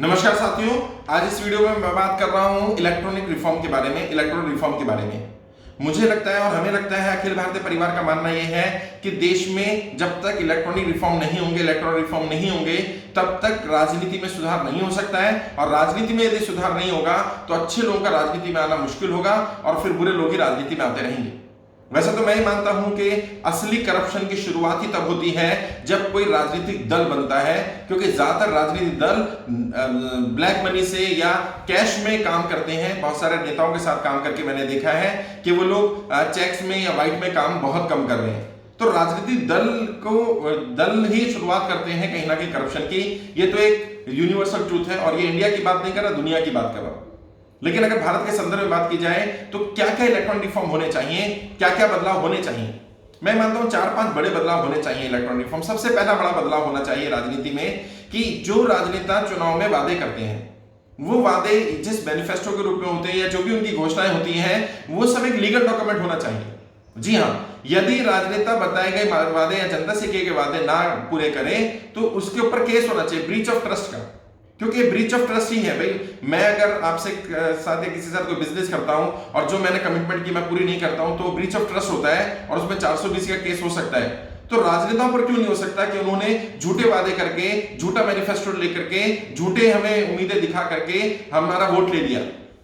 नमस्कार साथियों, आज इस वीडियो में मैं बात कर रहा हूं इलेक्ट्रॉनिक रिफॉर्म के बारे में, इलेक्ट्रॉनिक रिफॉर्म के बारे में। मुझे लगता है और हमें लगता है, अखिल भारतीय परिवार का मानना यह है कि देश में जब तक इलेक्ट्रॉनिक रिफॉर्म नहीं होंगे, इलेक्ट्रॉनिक रिफॉर्म नहीं होंगे, तब तक राजनीति में सुधार नहीं हो सकता है। और राजनीति में यदि सुधार नहीं होगा तो अच्छे लोगों का राजनीति में आना मुश्किल होगा और फिर बुरे लोग ही राजनीति में आते रहेंगे। वैसे तो मैं ही मानता हूं कि असली करप्शन की शुरुआत ही तब होती है जब कोई राजनीतिक दल बनता है, क्योंकि ज्यादातर राजनीतिक दल ब्लैक मनी से या कैश में काम करते हैं। बहुत सारे नेताओं के साथ काम करके मैंने देखा है कि वो लोग चेक्स में या व्हाइट में काम बहुत कम कर रहे हैं। तो राजनीतिक दल ही शुरुआत करते हैं कहीं ना कहीं करप्शन की। ये तो एक यूनिवर्सल ट्रूथ है और ये इंडिया की बात नहीं कर रहा, दुनिया की बात कर रहा हूं। लेकिन अगर भारत के संदर्भ में बात की जाए तो क्या क्या इलेक्ट्रॉनिक रिफॉर्म होने चाहिए, क्या क्या बदलाव होने चाहिए। मैं मानता हूं 4-5 बड़े बदलाव होने चाहिए इलेक्ट्रॉनिक रिफॉर्म। सबसे पहला बड़ा बदलाव होना चाहिए राजनीति में कि जो राजनेता चुनाव में वादे करते हैं, वो वादे जिस मैनिफेस्टो के रूप में होते हैं या जो भी उनकी घोषणाएं होती हैं, वो सब एक लीगल डॉक्यूमेंट होना चाहिए। जी हाँ, यदि राजनेता बताए गए वादे या जनता से किए गए वादे ना पूरे करें तो उसके ऊपर केस होना चाहिए, ब्रीच ऑफ ट्रस्ट का। क्योंकि ब्रीच ऑफ ट्रस्ट ही है भाई। मैं अगर आपसे साथ या किसी के साथ कोई बिजनेस करता हूं और जो मैंने कमिटमेंट की मैं पूरी नहीं करता हूं तो ब्रीच ऑफ ट्रस्ट होता है और उसमें 420 का केस हो सकता है। तो राजनेताओं पर क्यों नहीं हो सकता कि उन्होंने झूठे वादे करके, झूठा मैनिफेस्टो लेकर के, झूठे हमें उम्मीदें दिखा करके हमारा वोट ले लिया।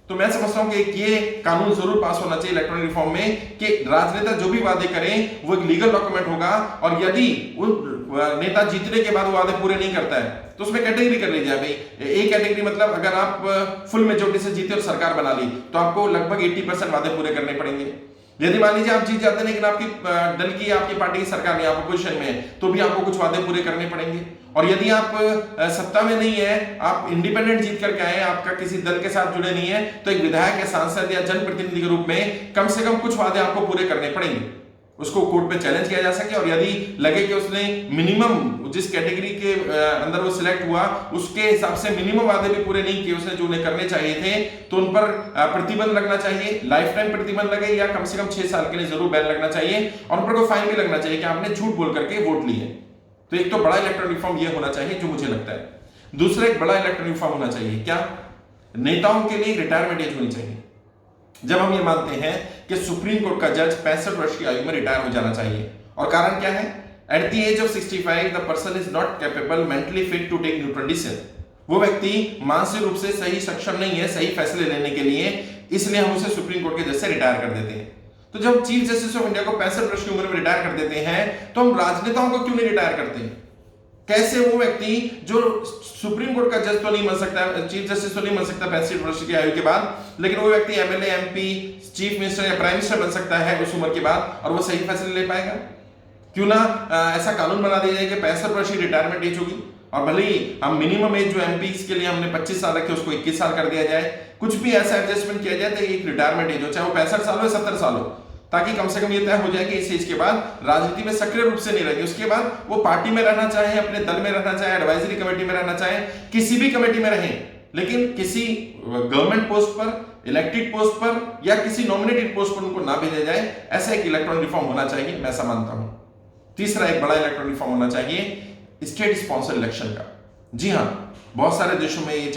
तो मैं समझता हूं कि ये कानून जरूर पास होना चाहिए इलेक्ट्रॉनिक रिफॉर्म में कि राजनेता जो भी वादे करें वो एक लीगल डॉक्यूमेंट होगा और यदि उन नेता जीतने के बाद वो वादे पूरे नहीं करता है तो उसमें कैटेगरी कर ली जाए भाई। एक कैटेगरी मतलब अगर आप फुल मेजोरिटी से जीते और सरकार बना ली तो आपको लगभग 80% वादे पूरे करने पड़ेंगे। यदि मान लीजिए आप जीत जाते हैं लेकिन आपकी दल की, आपकी पार्टी की सरकार नहीं, आप अपोजिशन में है, तो भी आपको कुछ वादे पूरे करने पड़ेंगे। और यदि आप सत्ता में नहीं है, आप इंडिपेंडेंट जीत करके आए, आपका किसी दल के साथ जुड़े नहीं है, तो एक विधायक या सांसद या जनप्रतिनिधि के रूप में कम से कम कुछ वादे आपको पूरे करने पड़ेंगे। उसको कोर्ट में चैलेंज किया जा सके और यदि लगे कि उसने मिनिमम जिस कैटेगरी के अंदर वो सिलेक्ट हुआ उसके हिसाब से मिनिमम वादे भी पूरे नहीं किए उसने जो उन्हें करने चाहिए थे, तो उन पर प्रतिबंध लगना चाहिए। लाइफ टाइम प्रतिबंध लगे या कम से कम 6 साल के लिए जरूर बैन लगना चाहिए और उन पर कोई फाइन भी लगना चाहिए कि आपने झूठ बोल करके वोट लिए। तो एक तो बड़ा इलेक्ट्रॉनिक रिफॉर्म ये होना चाहिए जो मुझे लगता है। दूसरा एक बड़ा इलेक्ट्रॉनिक रिफॉर्म होना चाहिए, क्या, नेताओं के लिए रिटायरमेंट एज होनी चाहिए। जब हम ये मानते हैं कि सुप्रीम कोर्ट का जज 65 वर्ष की आयु में रिटायर हो जाना चाहिए, और कारण क्या है, at the age of 65 the person is not capable mentally fit to take neutral decision. वो व्यक्ति मानसिक रूप से सही सक्षम नहीं है सही फैसले लेने के लिए, इसलिए हम उसे सुप्रीम कोर्ट के जज से रिटायर कर देते हैं। तो जब चीफ जस्टिस ऑफ इंडिया को 65 वर्ष की उम्र में रिटायर कर देते हैं तो हम राजनेताओं को क्यों नहीं रिटायर करते हैं? कैसे वो व्यक्ति जो सुप्रीम कोर्ट का जज तो नहीं बन सकता, चीफ जस्टिस तो नहीं बन सकता 65 वर्ष की आयु के बाद, लेकिन वो व्यक्ति एमएलए, एमपी, चीफ मिनिस्टर या प्राइम मिनिस्टर बन सकता है उस उम्र के बाद और वो सही फैसले ले पाएगा? क्यों ना ऐसा कानून बना दिया जाए कि 65 वर्ष की रिटायरमेंट एज होगी और भले ही हम मिनिमम एज जो एमपी के लिए हमने 25 साल रखे उसको 21 साल कर दिया जाए। कुछ भी ऐसा एडजस्टमेंट किया जाए तो एक रिटायरमेंट एज हो, चाहे वो 65 साल हो या 70 साल हो, ताकि कम से कम ये तय हो जाए कि इस एज के बाद राजनीति में सक्रिय रूप से नहीं रहेंगे। उसके बाद वो पार्टी में रहना चाहे, अपने दल में रहना चाहे, एडवाइजरी कमेटी में रहना चाहे, किसी भी कमेटी में रहें, लेकिन किसी गवर्नमेंट पोस्ट पर, इलेक्टेड पोस्ट पर या किसी नॉमिनेटेड पोस्ट पर उनको ना भेजा जाए। ऐसा एक इलेक्ट्रॉनिक रिफॉर्म होना चाहिए, मैं ऐसा मानता हूं। तीसरा एक बड़ा इलेक्ट्रॉनिक रिफॉर्म होना चाहिए स्टेट स्पॉन्सर इलेक्शन का। जी हां, बहुत सारे देशों में ये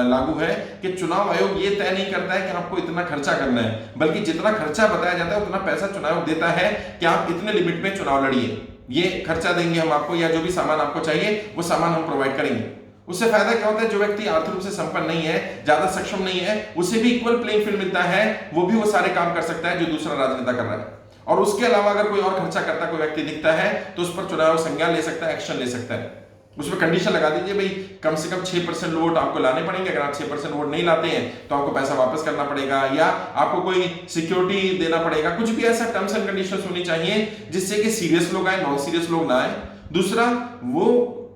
लागू है कि चुनाव आयोग ये तय नहीं करता है कि आपको इतना खर्चा करना है, बल्कि जितना खर्चा बताया जाता है उतना पैसा चुनाव आयोग देता है कि आप इतने लिमिट में चुनाव लड़िए, ये खर्चा देंगे हम आपको, या जो भी सामान आपको चाहिए वो सामान हम प्रोवाइड करेंगे। उससे फायदा क्या होता है, जो व्यक्ति आर्थिक रूप से संपन्न नहीं है, ज्यादा सक्षम नहीं है, उसे भी इक्वल प्लेइंग फील्ड मिलता है, वो भी वो सारे काम कर सकता है जो दूसरा राजनेता कर रहा है। और उसके अलावा अगर कोई और खर्चा करता कोई व्यक्ति दिखता है तो उस पर चुनाव संज्ञान ले सकता है, एक्शन ले सकता है। उसमें कंडीशन लगा दीजिए भाई कम से कम 6% वोट आपको लाने पड़ेंगे, अगर आप 6% वोट नहीं लाते हैं तो आपको पैसा वापस करना पड़ेगा या आपको कोई सिक्योरिटी देना पड़ेगा। कुछ भी ऐसा टर्म्स एंड कंडीशंस होनी चाहिए जिससे कि सीरियस लोग आए, नॉन सीरियस लोग ना आए। दूसरा, वो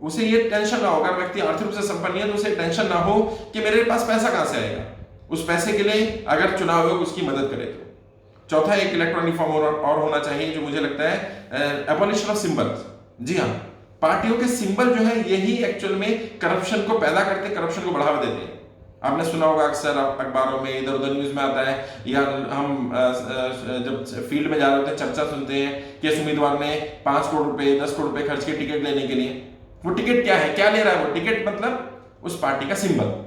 उसे ये टेंशन ना हो, अगर व्यक्ति आर्थिक रूप से संपन्न है तो उसे टेंशन ना हो कि मेरे पास पैसा कहां से आएगा, उस पैसे के लिए अगर चुनाव आयोग उसकी मदद करे तो। चौथा एक इलेक्ट्रॉनिक फॉर्म और होना चाहिए जो मुझे लगता है एबॉलिशन ऑफ सिंबल्स। जी हाँ, पार्टियों के सिंबल जो है यही एक्चुअल में करप्शन को पैदा करते, करप्शन को बढ़ावा देते हैं। आपने सुना होगा अक्सर अखबारों में, इधर उधर न्यूज में आता है, या हम जब फील्ड में जा रहे होते हैं चर्चा सुनते हैं कि इस उम्मीदवार ने 5 करोड़ रुपए 10 करोड़ रुपए खर्च के टिकट लेने के लिए। वो टिकट क्या है, क्या ले रहा है वो टिकट, मतलब उस पार्टी का सिंबल।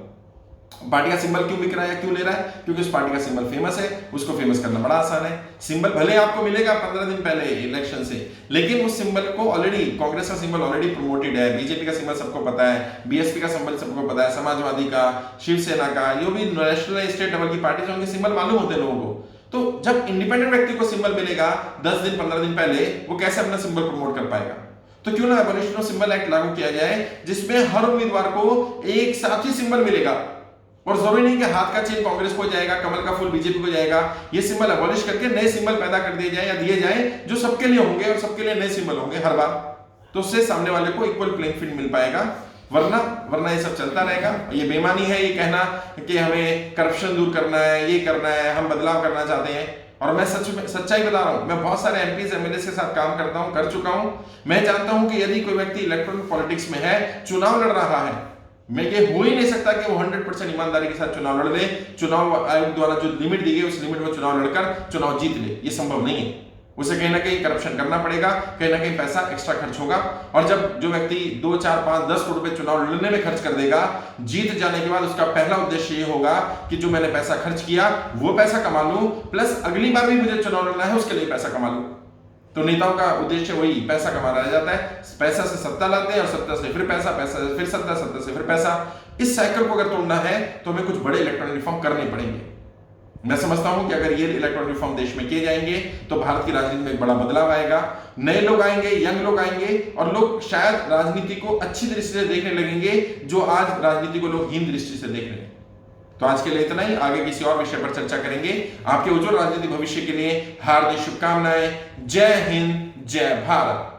पार्टी का सिंबल क्यों बिक रहा है, क्यों ले रहा है? क्योंकि उस पार्टी का सिंबल फेमस है, उसको फेमस करना बड़ा आसान है। सिंबल भले आपको मिलेगा 15 दिन पहले इलेक्शन से, लेकिन उस सिंबल को ऑलरेडी, कांग्रेस का सिंबल ऑलरेडी प्रमोटेड है, बीजेपी का सिंबल सबको पता है, बीएसपी का सिंबल सबको पता है, समाजवादी का, शिवसेना का, जो भी नेशनल स्टेट लेवल की पार्टी है उनके सिंबल मालूम होते हैं लोगों को। तो जब इंडिपेंडेंट व्यक्ति को सिंबल मिलेगा 10 दिन 15 दिन पहले, वो कैसे अपना सिंबल प्रमोट कर पाएगा? तो क्यों ना एबॉलिशन ऑफ सिंबल एक्ट लागू किया जाए, जिसमें हर उम्मीदवार को एक साथ ही सिंबल मिलेगा, और जरूरी नहीं कि हाथ का चिन्ह कांग्रेस को जाएगा, कमल का फूल बीजेपी को जाएगा। ये सिंबल एबॉलिश करके नए सिंबल पैदा कर दिए जाए या दिए जाए जो सबके लिए होंगे, और सबके लिए नए सिंबल होंगे हर बार। तो उससे सामने वाले को इक्वल प्लेइंग फील्ड मिल पाएगा। वरना ये सब चलता रहेगा। ये बेईमानी है ये कहना कि हमें करप्शन दूर करना है, ये करना है, हम बदलाव करना चाहते हैं। और मैं सच्चाई बता रहा हूं, मैं बहुत सारे एमपीज एमएलए के साथ काम करता हूं, कर चुका हूं। मैं जानता हूं कि यदि कोई व्यक्ति इलेक्ट्रॉनिक पॉलिटिक्स में है, चुनाव लड़ रहा है, मैं ये हो ही नहीं सकता कि वो 100% ईमानदारी के साथ चुनाव लड़ ले। चुनाव आयोग द्वारा जो लिमिट दी गई उस लिमिट में चुनाव लड़कर चुनाव जीत ले, ये संभव नहीं है। उसे कहीं ना कहीं करप्शन करना पड़ेगा, कहीं ना कहीं पैसा एक्स्ट्रा खर्च होगा। और जब जो व्यक्ति 2, 4, 5, 10 करोड़ रुपए चुनाव लड़ने में खर्च कर देगा, जीत जाने के बाद उसका पहला उद्देश्य ये होगा कि जो मैंने पैसा खर्च किया वो पैसा कमा लूं, प्लस अगली बार भी मुझे चुनाव लड़ना है उसके लिए पैसा कमा लूं। तो नेताओं का उद्देश्य वही पैसा कमाना रह जाता है। पैसा से सत्ता लाते हैं और सत्ता से फिर पैसा, पैसा से फिर सत्ता, सत्ता से फिर पैसा। इस साइकिल को अगर तोड़ना है तो हमें कुछ बड़े इलेक्ट्रॉनिक रिफॉर्म करने पड़ेंगे। मैं समझता हूं कि अगर ये इलेक्ट्रॉनिक रिफॉर्म देश में किए जाएंगे तो भारत की राजनीति में एक बड़ा बदलाव आएगा। नए लोग आएंगे, यंग लोग आएंगे, और लोग शायद राजनीति को अच्छी दृष्टि से देखने लगेंगे जो आज राजनीति को लोग हीन दृष्टि से देख रहे हैं। तो आज के लिए इतना ही, आगे किसी और विषय पर चर्चा करेंगे। आपके उज्जवल राजनीतिक भविष्य के लिए हार्दिक शुभकामनाएं। जय हिंद, जय भारत।